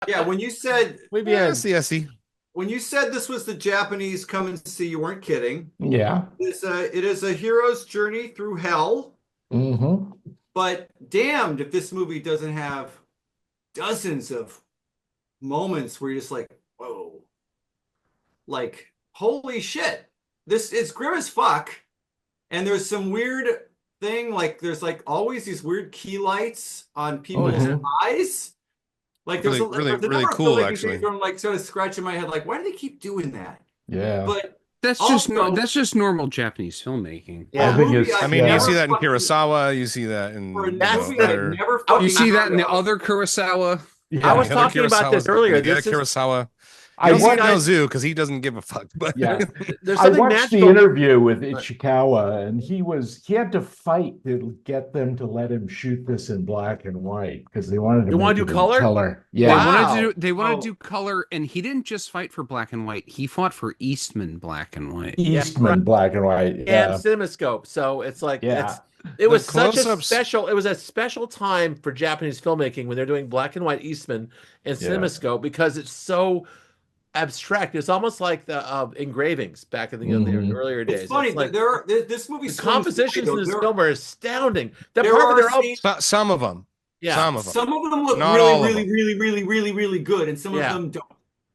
Yeah, when you said Muy bien. Sí, así. when you said this was the Japanese come and see, you weren't kidding. Yeah. It is a hero's journey through hell, Hmm. but damned if this movie doesn't have dozens of moments where you're just like, whoa, like holy shit. This is grim as fuck. And there's some weird thing, like there's like always these weird key lights on people's Hmm. eyes. Like Really, really, there's a really number of cool, filmmaking things actually. where I'm like sort of scratching my head, like, why do they keep doing that? Yeah. But That's just also that's just normal Japanese filmmaking. for I a think movie it's I I've mean, you yeah. see never that in fucking Kurosawa. You see that for a in, That's movie I've other. never You fucking see that in heard the of. other Kurosawa. Yeah. Yeah, I the was other talking about this Kurosawas. earlier. You get a This is Kurosawa. You I don't see it in watched Ozu because he doesn't give a fuck. But yeah. There's I something watched the magical. interview with Ichikawa, and he had to fight to get them to let him shoot this in black and white because they wanted to You want make to it do in color? color. They Yeah. wanted to Wow. do they wanted to Oh, do color, and he didn't just fight for black and white. He fought for Eastman black and white. Yeah, right. Eastman black and white. And Yeah. CinemaScope. So it's like Yeah. it the was such a close-ups. special, it was a special time for Japanese filmmaking when they're doing black and white Eastman and Yeah. CinemaScope because it's so abstract. It's almost like the engravings back in the Hmm. earlier it's days. funny It's that like this movie the swings away, compositions in though. this There film are astounding. That there part where are they're all scenes. Some of them. yeah, Some of them. Some of them look Not really, all of really, them. really, really, really, really good, and some of yeah, them don't.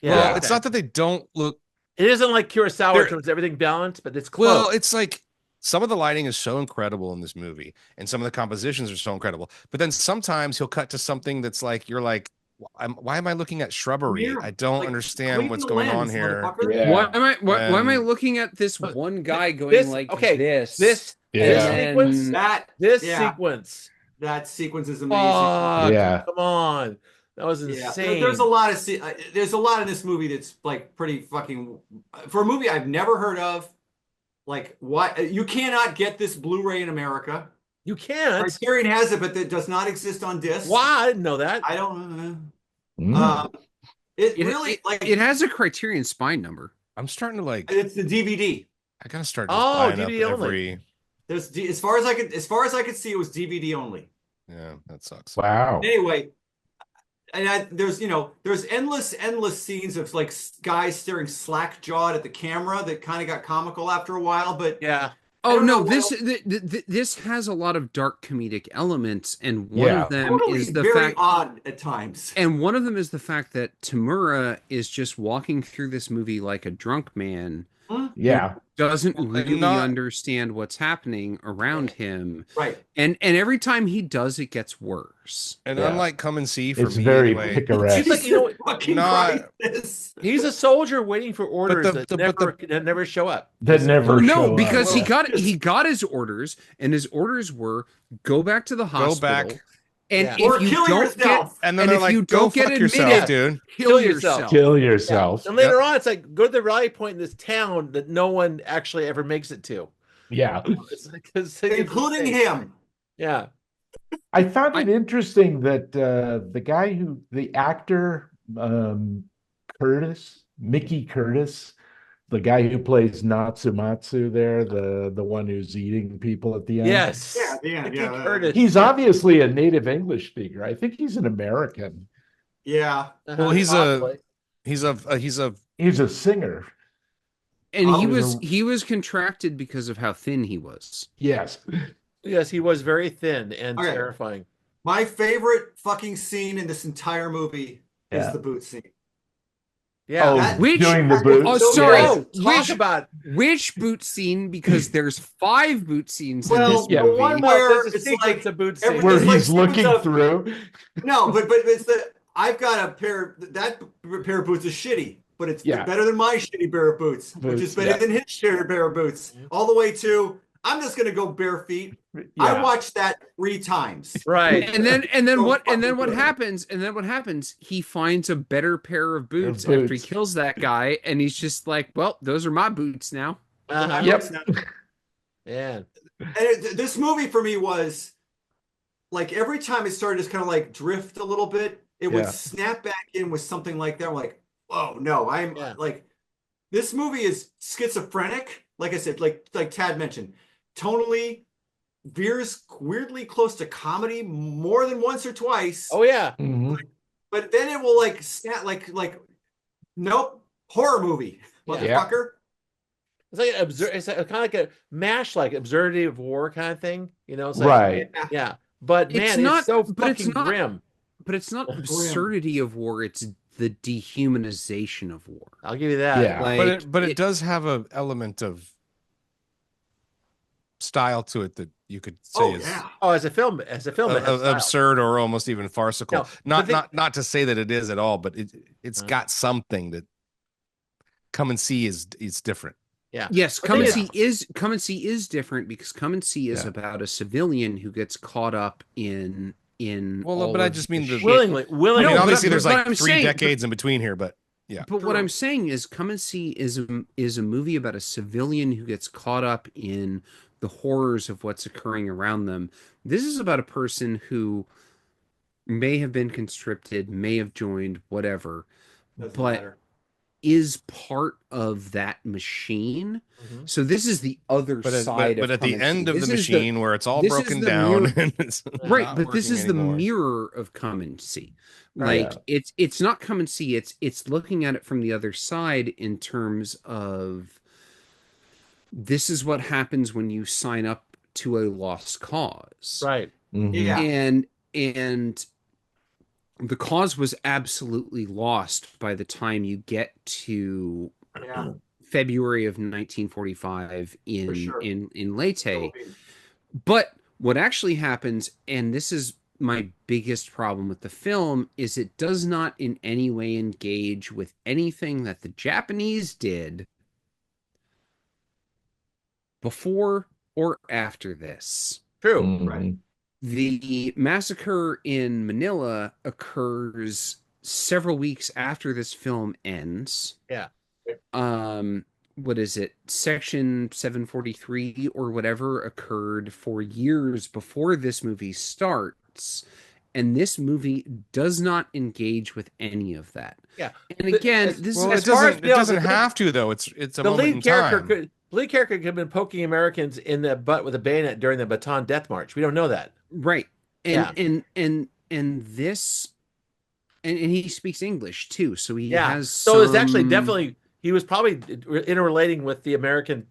yeah. Well, Yeah. it's Okay. not that they don't look. It isn't like Kurosawa in They're terms of everything balanced, but it's close. well. It's like some of the lighting is so incredible in this movie, and some of the compositions are so incredible. But then sometimes he'll cut to something that's like you're like, why am I looking at shrubbery? Mirror, I don't like understand clean what's the going on lens, here. motherfucker. Yeah. Why am I And looking at this But one guy going this like okay, this, this and this Yeah. sequence, then That this yeah, sequence. that sequence is amazing. Fuck, Yeah. come on. That was Yeah, there's a insane. lot of there's a lot in this movie that's like pretty fucking for a movie I've never heard of. Like, why you cannot get this Blu-ray in America? You can't. Criterion has it, but it does not exist on disc. Why? I didn't know that. I don't know. Mm. It it, really it like it has a Criterion Spine number. I'm starting to like. it's the DVD. I gotta start just Oh, buying up DVD only. every. As far as I could see, it was DVD only. Yeah, that sucks. Wow. Anyway, and there's endless scenes of like guys staring slack jawed at the camera that kind of got comical after a while, but Yeah. I Oh don't no, know what this has a lot of dark comedic elements, and one Yeah. of them totally is the very fact odd at times. and one of them is the fact that Tamura is just walking through this movie like a drunk man Hmm? Yeah. doesn't And really not understand what's happening around him, Right. and every time he does, it gets worse. And Yeah. unlike Come and See for It's me very anyway. picaresque. Like, you know, fucking not- Christ. He's a soldier waiting for orders but that never show up. That never Well, no, show because up. he got his orders, and his orders were go back to the hospital, back. and Yeah. if Or you kill don't yourself. And then and they're if like, you go don't get fuck yourself, admitted, dude. kill yourself. yourself. Kill yourself. And later on, it's like go to the rally point in this town that no one actually ever makes it to. Yeah. It's like, Including him. Yeah. I found it interesting that the actor Mickey Curtis, the guy who plays Natsumatsu there, the one who's eating people at the end. Yes. Yeah, at the end, Mickey yeah. Curtis. He's obviously a native English speaker. I think he's an American. Yeah. Well, he's Possibly. he's a He's a singer. And Oh, he was contracted because of how thin he was. Yes. Yes, he was very thin and Okay. terrifying. My favorite fucking scene in this entire movie is Yeah. the boot scene. Yeah. Oh, that- doing the boots. Oh, sorry. Oh, talk Which- about Which boot scene? Because there's 5 boot scenes in Well, this yeah. the movie. one no, where there's a it's sequence like of boot every- scene. Where it's like he's looking sequence of- through. No, but it's the I've got a that pair of boots is shitty, but it's Yeah. better than my shitty pair of boots, which is better yeah. than his shitty pair of boots. All the way to I'm just gonna go bare feet. I Yeah. watched that 3 times. Right. And then So what fucking good. happens? And then what happens? He finds a better pair of boots Of after he boots. kills that guy, and he's just like, "Well, those are my boots now." Uh-huh. Yep. Yeah. And this movie for me was like every time it started to kind of like drift a little bit, it would Yeah. snap back in with something like that. We're like, oh no, I'm Yeah. like, this movie is schizophrenic. Like I said, like Tad mentioned, tonally veers weirdly close to comedy more than once or twice. Oh yeah. Mhm. but then it will like snap like nope, horror movie, Yeah. motherfucker. It's like it's kind of like a MASH, like absurdity of war kind of thing. You know, it's like Right. yeah. But It's man, not- it's so but it's fucking not- grim. But it's not absurdity of war, it's the dehumanization of war. I'll give you that. Yeah. Like, but it does have an element of style to it that you could say Oh is yeah. Oh, as a film, it has style. absurd or almost even farcical. No, Not to say that it is at all, but it's got something that Come and See is different. Yeah. yes, The Come and thing See is different because Come and See is Yeah. about a civilian who gets caught up in Well, all but I of just the mean the shit. willingly. I mean, No, but- obviously there's but like I'm 3 saying- decades in between here, but yeah. But what I'm saying is, Come and See is a movie about a civilian who gets caught up in the horrors of what's occurring around them. This is about a person who may have been conscripted, may have joined, whatever, Doesn't but matter. is part of that machine. Mhm. So this is the other But side at of the Come and end See. of the This is machine where it's all this is broken the down mirror- and it's right, not but this working is the anymore. mirror of Come and See. Right. Like it's not Come and See, it's looking at it from the other side in terms of this is what happens when you sign up to a lost cause. Right. Mhm. Yeah. And the cause was absolutely lost by the time you get to Yeah. February of 1945 For sure. in Leyte. But what actually happens, and this is my biggest problem with the film, is it does not in any way engage with anything that the Japanese did before or after this. True. Mhm. The massacre in Manila occurs several weeks after this film ends. Yeah. What is it? Section 743 or whatever occurred for years before this movie starts. And this movie does not engage with any of that. Yeah. And again, this Well, as it far as doesn't Bill, it doesn't the lead- have to though. It's a The moment in lead character time. could have been poking Americans in the butt with a bayonet during the Bataan Death March. We don't know that. right. Yeah. And this and he speaks English too, so he Yeah. has So it's actually some- definitely he was probably interrelating with the Americans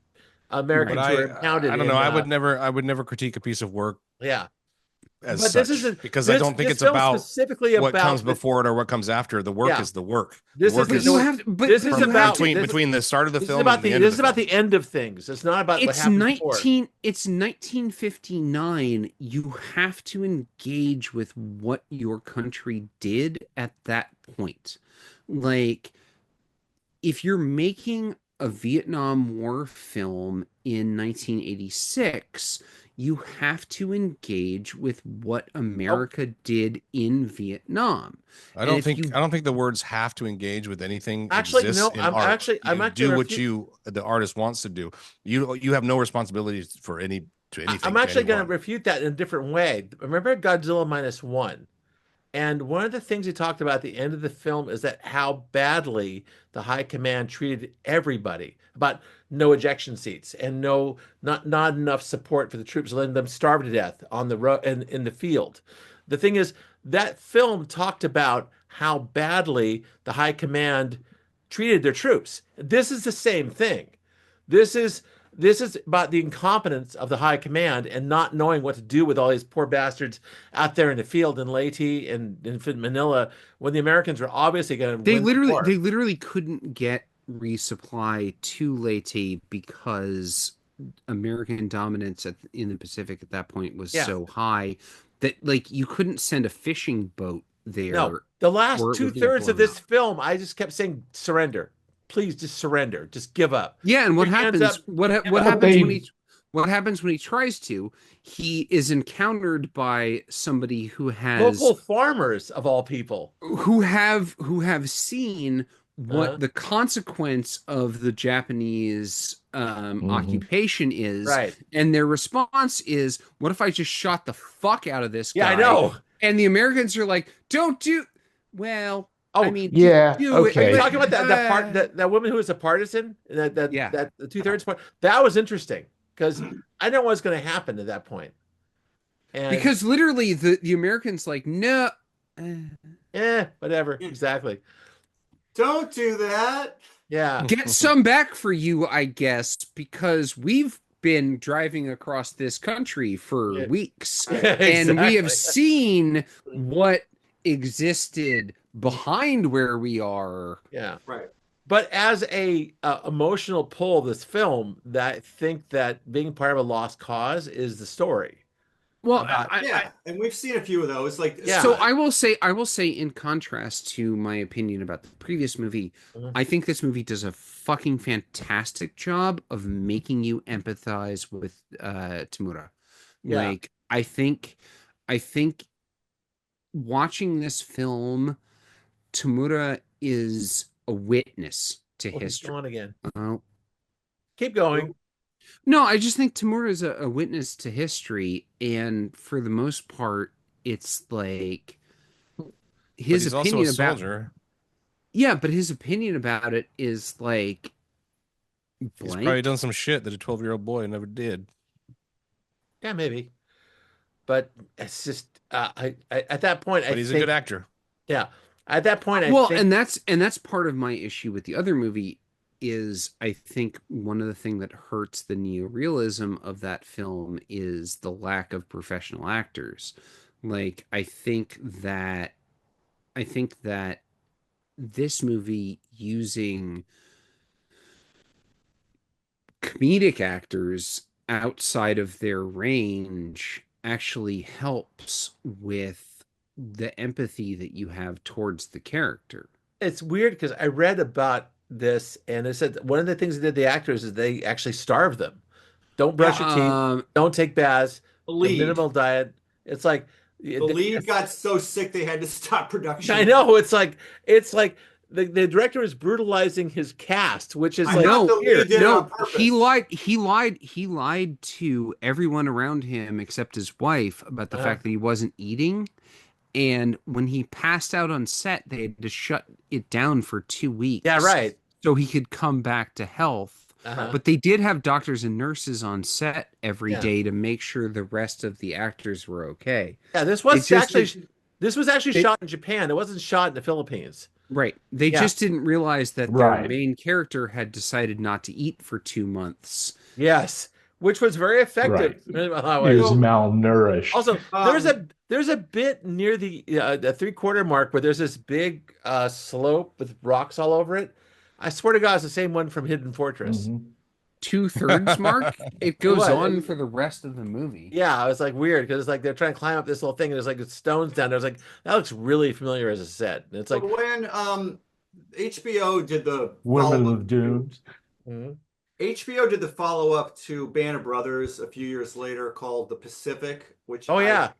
But who were impounded. I don't in, know. I would never critique a piece of work Yeah. as But such this isn't because I don't think it's about specifically what about comes before it or what comes after. The work Yeah. is the work. This Work is But you no, have but this but is you have about- to- this- between the start of the This is film about and the the end this of is the about film. the end of things. It's not about what it's happened before. 1959. You have to engage with what your country did at that point. Like, if you're making a Vietnam War film in 1986, you have to engage with what America did in Vietnam. I And don't if think you- I don't think the words have to engage with anything. Actually, exists no, in I'm art. actually- I'm You actually do what refu- the artist wants to do. You have no responsibilities for anything. I'm actually going to anyone. refute that in a different way. Remember Godzilla -1? And one of the things he talked about at the end of the film is that how badly the high command treated everybody, about no ejection seats and not enough support for the troops, letting them starve to death on the road and in the field. The thing is, that film talked about how badly the high command treated their troops. This is the same thing. This is about the incompetence of the high command and not knowing what to do with all these poor bastards out there in the field in Leyte and in Manila when the Americans were obviously going to They win the war. literally couldn't get resupply to Leyte because American dominance in the Pacific at that point was Yeah. so high that like you couldn't send a fishing boat there. No, the last or it would get 2/3 of blown this up. film, I just kept saying, surrender. Please just surrender. Just give up. Yeah, and what Your hands happens? up. What Yeah, happens when they- he? What happens when he tries to? He is encountered by somebody who has Local farmers, of all people. who have seen what Uh-huh. the consequence of the Japanese Mhm. occupation is, Right. and their response is, "What if I just shot the fuck out of this Yeah, guy?" I know. And the Americans are like, "Don't do." Well, Oh, I mean, yeah, do it, okay. Are you but, talking about that part uh, that woman who was a partisan? Yeah. That the 2/3 part? That was interesting because I didn't know what was going to happen at that point. And because literally the Americans like, no, Whatever. Yeah. Exactly. Don't do that. Yeah. Get some back for you, I guess, because we've been driving across this country for Yeah. weeks Exactly. and we have seen what existed behind where we are. Yeah. Right. But as a emotional pull, this film, that I think that being part of a lost cause is the story Well, about. Yeah, and we've seen a few of those. Like, Yeah. so I will say, in contrast to my opinion about the previous movie, Mhm. I think this movie does a fucking fantastic job of making you empathize with Tamura. Yeah. Like, I think watching this film, Tamura is a witness to Oh, he's history. gone again. Oh, Keep going. no, I just think Tamura is a witness to history, and for the most part, it's like But his he's also a opinion about soldier. yeah, but his opinion about it is like He's blank. probably done some shit that a 12-year-old boy never did. Yeah, maybe. But it's just I at that point I But he's a think good actor. yeah. At that point I Well, think and that's part of my issue with the other movie is I think one of the things that hurts the neorealism of that film is the lack of professional actors. Like I think that this movie using comedic actors outside of their range actually helps with the empathy that you have towards the character. it's weird because I read about this and it said one of the things they did the actors is they actually starved them. Don't brush your teeth, don't take baths, The a lead. minimal diet. It's like The lead got so sick they had to stop production. I know it's like the director is brutalizing his cast, which is I like thought the weird. lead did it No, on purpose. he lied to everyone around him except his wife about the fact that he wasn't eating. And when he passed out on set, they had to shut it down for 2 weeks. Yeah, right. So he could come back to health. Uh-huh. But they did have doctors and nurses on set every Yeah. day to make sure the rest of the actors were okay. Yeah, this It was just- actually shot in Japan. It wasn't shot in the Philippines. Right. They Yeah. just didn't realize that Right. their main character had decided not to eat for 2 months. Yes, which was very effective. He was malnourished. Also, there's a bit near the 3/4 mark where there's this big slope with rocks all over it. I swear to God, it's the same one from Hidden Fortress. Mhm. 2/3 mark. It goes What? on for the rest of the movie. Yeah, it was like weird because it's like they're trying to climb up this little thing and there's like stones down there. I was like, that looks really familiar as a set. And it's like, But when HBO did the Women follow-up of Dooms. Mhm. HBO did the follow-up to Band of Brothers a few years later called The Pacific, which oh yeah,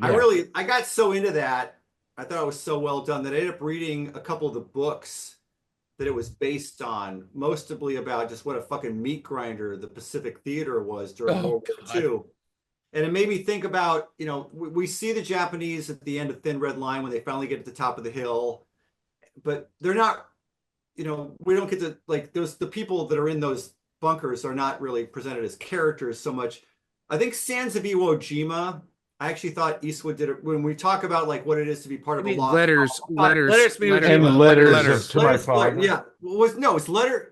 I got so into that. I thought it was so well done that I ended up reading a couple of the books that it was based on, mostly about just what a fucking meat grinder the Pacific Theater was during Oh, World War II. And it made me think about, we see the Japanese at the end of Thin Red Line when they finally get to the top of the hill, but they're not, we don't get to, like, the people that are in those bunkers are not really presented as characters so much. I think Sands of Iwo Jima, I actually thought Eastwood did it when we talk about like what it is to be part of a mean lost Letters cause. And letters to my Letters, father. yeah. It's letter.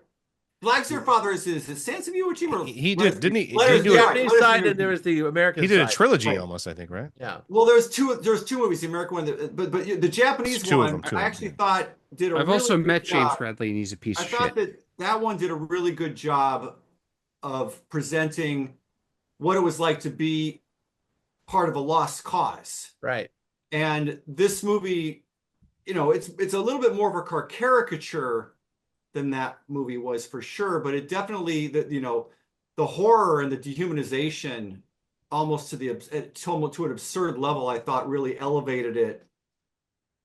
Flags to Your Father is Sands of Iwo Jima. He did, didn't he? Letters, He did the yeah, Japanese Letters side to and there was the American He did a side. trilogy Right. almost, I think, right? Yeah. Well, there's two movies, the American one, but the Japanese It's two of one, them, I actually thought did a I've really also good met James job. Bradley, and he's a piece I of thought shit. that one did a really good job of presenting what it was like to be part of a lost cause. Right. And this movie, it's a little bit more of a caricature than that movie was for sure, but it definitely the horror and the dehumanization almost to an absurd level, I thought really elevated it.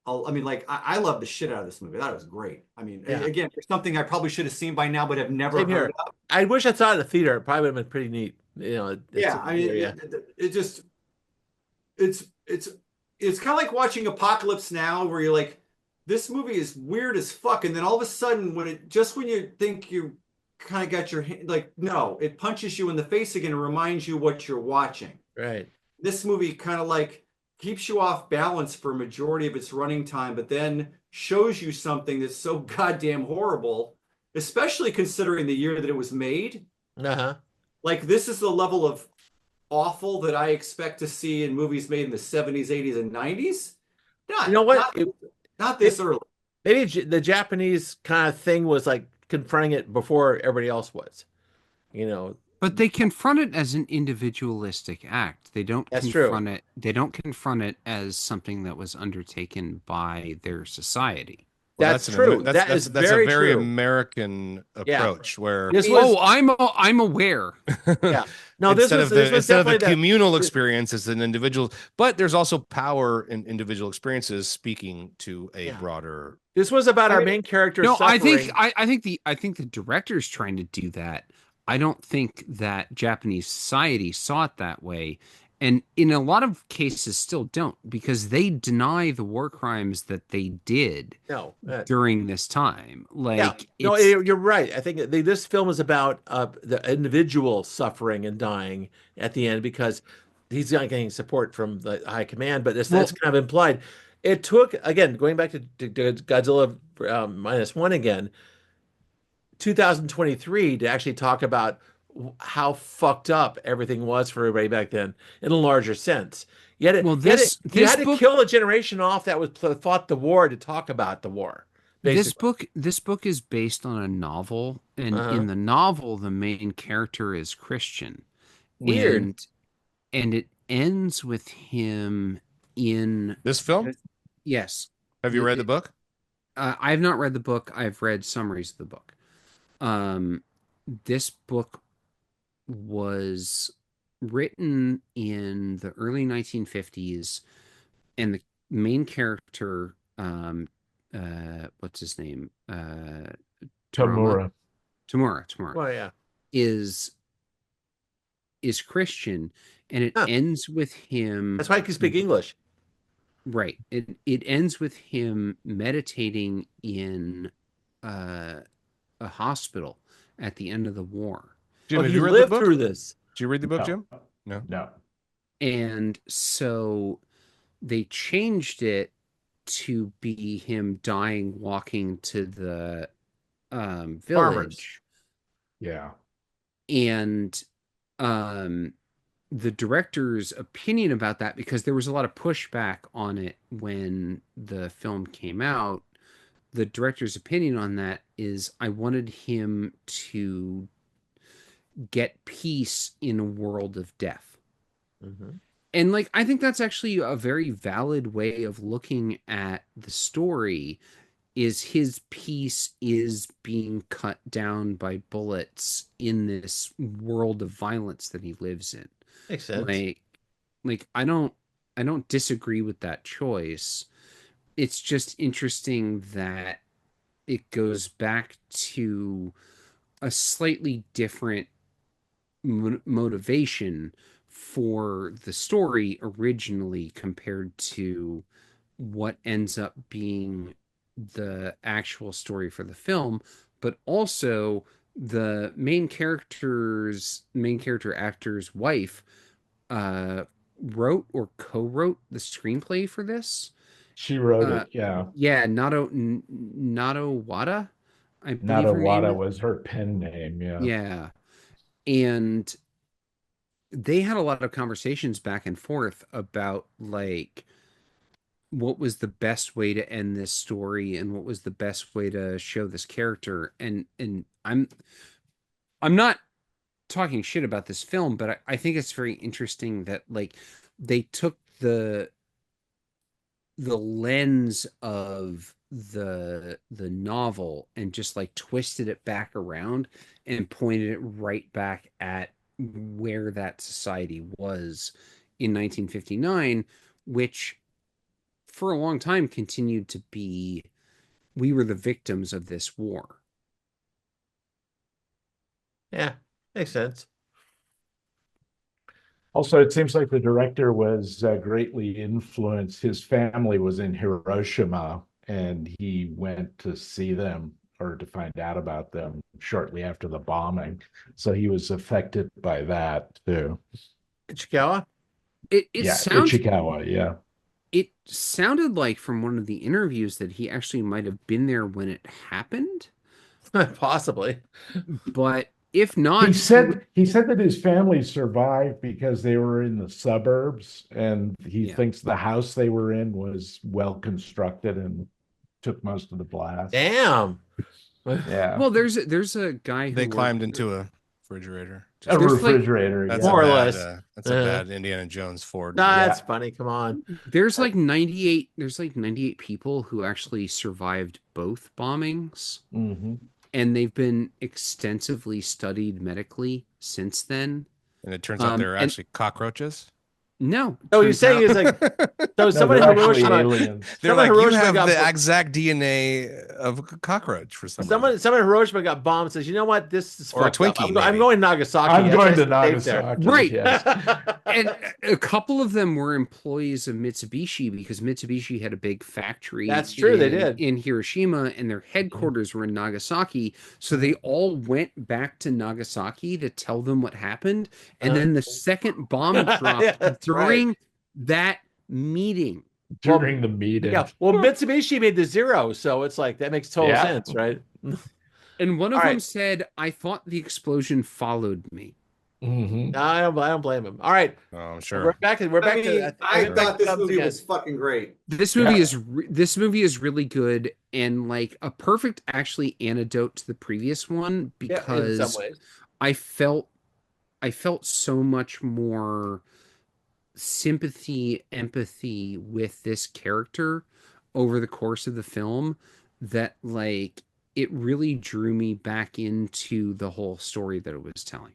I mean, like I love the shit out of this movie. That was great. I mean, Yeah. again, it's something I probably should have seen by now, but have never Same here. heard of. I wish I saw it in the theater. It probably would have been pretty neat. Yeah, I mean, it just it's kind of like watching Apocalypse Now, where you're like, this movie is weird as fuck, and then all of a sudden, when you think you kind of got your hand, like, no, it punches you in the face again and reminds you what you're watching. right. This movie kind of like keeps you off balance for a majority of its running time, but then shows you something that's so goddamn horrible, especially considering the year that it was made. Uh-huh. Like, this is the level of awful that I expect to see in movies made in the 70s, 80s, and 90s. You know what? Not this early. Maybe the Japanese kind of thing was like confronting it before everybody else was. You know, But they confront it as an individualistic act. They don't That's true. confront it. They don't confront it as something that was undertaken by their society. Well, That's true. That is that's very a very true. American Yeah. approach where This was Oh, I'm aware. yeah. No, this instead was of the this was instead of the definitely that. communal experience as an individual, but there's also power in individual experiences speaking to a Yeah. broader. This was about I our mean, main character No, suffering. I think the director's trying to do that. I don't think that Japanese society saw it that way. And in a lot of cases still don't, because they deny the war crimes that they did No, during this time. yeah, Like no, it's you're right. I think this film is about the individual suffering and dying at the end because he's not getting support from the high command, but that's kind of implied. It took, again, going back to Godzilla -1 again, 2023 to actually talk about how fucked up everything was for everybody back then in a larger sense. well You this had to book kill a generation off that was fought the war to talk about the war, basically. this book is based on a novel, and Uh-huh. in the novel the main character is Christian. Weird. And it ends with him in This film? yes. Have you read the book? I have not read the book. I've read summaries of the book. This book was written in the early 1950s, and the main character, what's his name? Tamura. Tamura Well, yeah. is Christian, and it Huh. ends with him. That's why I can speak English. Right. It ends with him meditating in a hospital at the end of the war. Jim, Oh, have he you read the lived book? through this. Did you read the book, No. Jim? No. No. And so they changed it to be him dying walking to the village. Yeah. And the director's opinion about that, because there was a lot of pushback on it when the film came out, the director's opinion on that is, I wanted him to get peace in a world of death. Mm-hmm. And like, I think that's actually a very valid way of looking at the story, is his peace is being cut down by bullets in this world of violence that he lives in. Makes sense. Like I don't disagree with that choice. It's just interesting that it goes back to a slightly different motivation for the story originally compared to what ends up being the actual story for the film, but also the main character actor's wife wrote or co-wrote the screenplay for this. She wrote it, yeah. Yeah, Nato Wada, I believe her Natawada name. was her pen name, yeah. Yeah. And they had a lot of conversations back and forth about like what was the best way to end this story and what was the best way to show this character. And I'm not talking shit about this film, but I think it's very interesting that like they took the lens of the novel and just like twisted it back around and pointed it right back at where that society was in 1959, which for a long time continued to be, we were the victims of this war. Yeah, makes sense. Also, it seems like the director was greatly influenced. His family was in Hiroshima, and he went to see them or to find out about them shortly after the bombing. So he was affected by that too. Ichikawa? It Yeah, sounds Ichikawa, yeah. It sounded like from one of the interviews that he actually might have been there when it happened, Possibly. but if not, He said that his family survived because they were in the suburbs, and he Yeah. thinks the house they were in was well constructed and took most of the blast. Damn. Yeah. well, there's a guy who They worked- climbed into a refrigerator. A there's like- refrigerator, That's yeah. More a or bad, less. that's a bad Indiana Jones Ford. Nah, Yeah. that's funny. Come on. There's like 98 people who actually survived both bombings, hmm and they've been extensively studied medically since then. And it turns out they're and- actually cockroaches. No. So you're turns saying out- is like so No, someone in they're actually Hiroshima aliens. They're Someone like, you Hiroshima have got the bo- exact DNA of a cockroach for some reason. someone in Hiroshima got bombed, says, you know what, this is Or a fucked up. Twinkie, I'm maybe. going Nagasaki. I'm That's going to nice safe there. Nagasaki. Right. Yes. and a couple of them were employees of Mitsubishi because Mitsubishi had a big factory. That's true, they did. in Hiroshima, and their headquarters were in Nagasaki. So they all went back to Nagasaki to tell them what happened, and then the second bomb dropped Yeah, that's during that meeting. During the meeting. Yeah. Well, Mitsubishi made the zero, so it's like that makes total Yeah. sense, right? And one of All them right. said, "I thought the explosion followed me." Mhm. I don't blame him. All right. Oh, I'm We're sure. back to we're back I mean, to I we're back thought to this Cubs movie again. was fucking great. This movie Yeah. this movie is really good, and like a perfect actually antidote to the previous one, Yeah, in because some ways. I felt so much more sympathy, empathy with this character over the course of the film, that like it really drew me back into the whole story that it was telling.